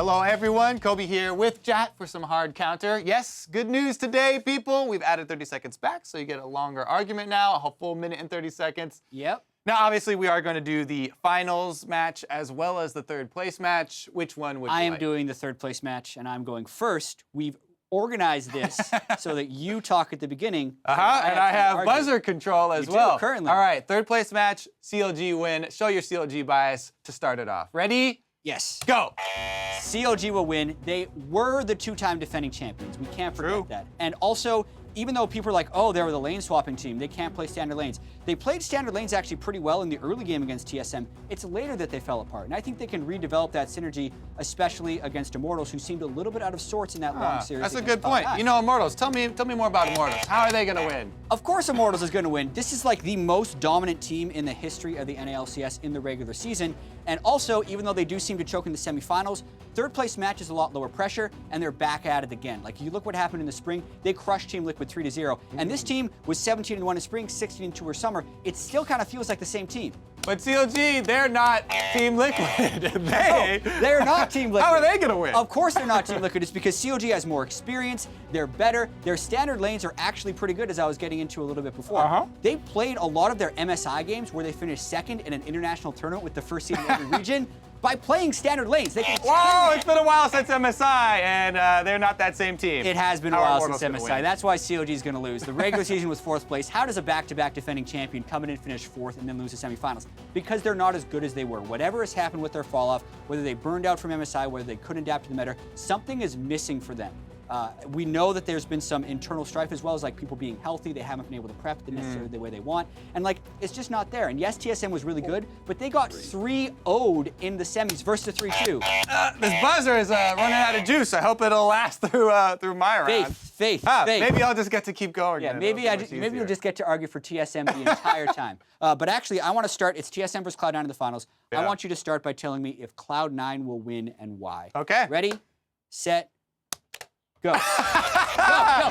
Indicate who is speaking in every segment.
Speaker 1: Hello, everyone. Kobe here with Jat for some hard counter. Yes, good news today, people. We've added 30 seconds back, so you get a longer argument now, a full minute and 30 seconds.
Speaker 2: Yep.
Speaker 1: Now, obviously, we are going to do the finals match as well as the third place match. Which one would you like?
Speaker 2: I am doing the third place match, and I'm going first. We've organized this so that you talk at the beginning.
Speaker 1: And I have buzzer control as well.
Speaker 2: Currently.
Speaker 1: All right, third place match, CLG win. Show your CLG bias to start it off. Ready?
Speaker 2: Yes.
Speaker 1: Go.
Speaker 2: CLG will win. They were the two-time defending champions. We can't forget that. And also, even though people are like, oh, they were the lane swapping team, they can't play standard lanes. They played standard lanes actually pretty well in the early game against TSM. It's later that they fell apart. And I think they can redevelop that synergy, especially against Immortals, who seemed a little bit out of sorts in that long series.
Speaker 1: That's a good point. You know, Immortals, tell me more about Immortals. How are they going to win?
Speaker 2: Of course Immortals is going to win. This is like the most dominant team in the history of the LCS in the regular season. And also, even though they do seem to choke in the semifinals, third place match is a lot lower pressure, and they're back at it again. Like, you look what happened in the spring, they crushed Team Liquid 3-0. And this team was 17-1 in spring, 16-2 in summer. It still kind of feels like the same team.
Speaker 1: But CLG, they're not Team Liquid.
Speaker 2: They're not Team Liquid.
Speaker 1: How are they going to win?
Speaker 2: Of course they're not Team Liquid. It's because CLG has more experience, they're better, their standard lanes are actually pretty good, as I was getting into a little bit before. They played a lot of their MSI games where they finished second in an international tournament with the first seed in every region. By playing standard lanes, they can...
Speaker 1: Whoa, it's been a while since MSI, and they're not that same team.
Speaker 2: It has been a while since MSI. That's why CLG is going to lose. The regular season was 4th place. How does a back-to-back defending champion come in and finish 4th and then lose the semifinals? Because they're not as good as they were. Whatever has happened with their fall-off, whether they burned out from MSI, whether they couldn't adapt to the meta, something is missing for them. We know that there's been some internal strife as well as like people being healthy. They haven't been able to prep necessarily the way they want. And like, it's just not there. And yes, TSM was really good, but they got 3-0'd in the semis versus the 3-2.
Speaker 1: This buzzer is running out of juice. I hope it'll last through my round.
Speaker 2: Faith.
Speaker 1: Maybe I'll just get to keep going.
Speaker 2: Yeah, maybe you'll just get to argue for TSM the entire time. But actually, I want to start. It's TSM versus Cloud9 in the finals. I want you to start by telling me if Cloud9 will win and why.
Speaker 1: Okay.
Speaker 2: Ready, set, go.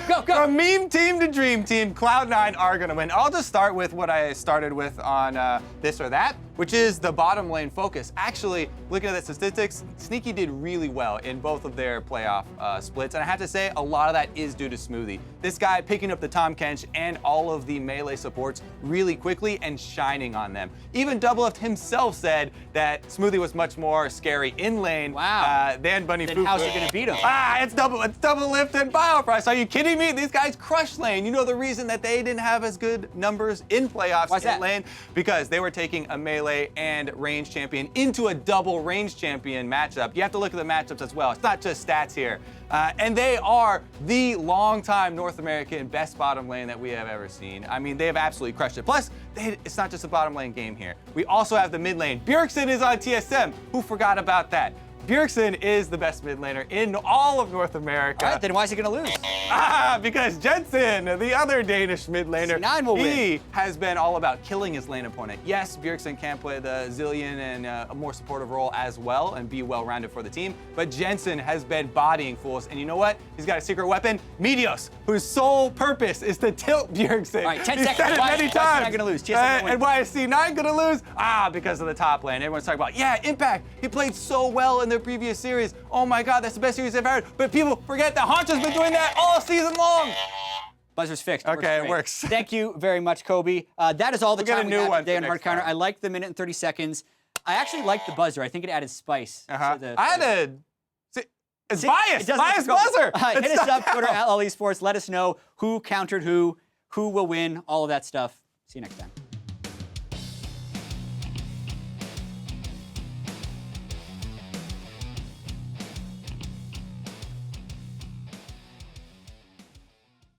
Speaker 2: Go.
Speaker 1: From meme team to dream team, Cloud9 are going to win. I'll just start with what I started with on this or that, which is the bottom lane focus. Actually, looking at the statistics, Sneaky did really well in both of their playoff splits. And I have to say, a lot of that is due to Smoothie. This guy picking up the Tahm Kench and all of the melee supports really quickly and shining on them. Even Doublelift himself said that Smoothie was much more scary in lane than Bunny Fufu.
Speaker 2: Then how's he going to beat him?
Speaker 1: It's Doublelift and Bioprice. Are you kidding me? These guys crushed lane. You know the reason that they didn't have as good numbers in playoffs in lane? Because they were taking a melee and range champion into a double range champion matchup. You have to look at the matchups as well. It's not just stats here. And they are the long-time North American best bottom lane that we have ever seen. I mean, they have absolutely crushed it. Plus, it's not just a bottom lane game here. We also have the mid lane. Bjergsen is on TSM. Who forgot about that? Bjergsen is the best mid laner in all of North America.
Speaker 2: All right, then why is he going to lose?
Speaker 1: Because Jensen, the other Danish mid laner,
Speaker 2: he
Speaker 1: has been all about killing his lane opponent. Yes, Bjergsen can play the Zillion and a more supportive role as well and be well-rounded for the team, but Jensen has been bodying fools, and you know what? He's got a secret weapon, Meteos, whose sole purpose is to tilt Bjergsen.
Speaker 2: All right, 10
Speaker 1: He's
Speaker 2: seconds.
Speaker 1: said it many times.
Speaker 2: Going to lose?
Speaker 1: And why is C9 going to lose? Because of the top lane. Everyone's talking about, yeah, Impact. He played so well in their previous series. Oh my God, that's the best series I've ever heard. But people forget that Honcha's been doing that all season long.
Speaker 2: Buzzer's fixed.
Speaker 1: Okay, it works.
Speaker 2: Thank you very much, Kobe. That is all the time we have today on Hard Counter. I like the minute and 30 seconds. I actually like the buzzer. I think it added spice.
Speaker 1: It's biased. Biased buzzer.
Speaker 2: Hit us up, Twitter @Esports. Let us know who countered who will win, all of that stuff. See you next time.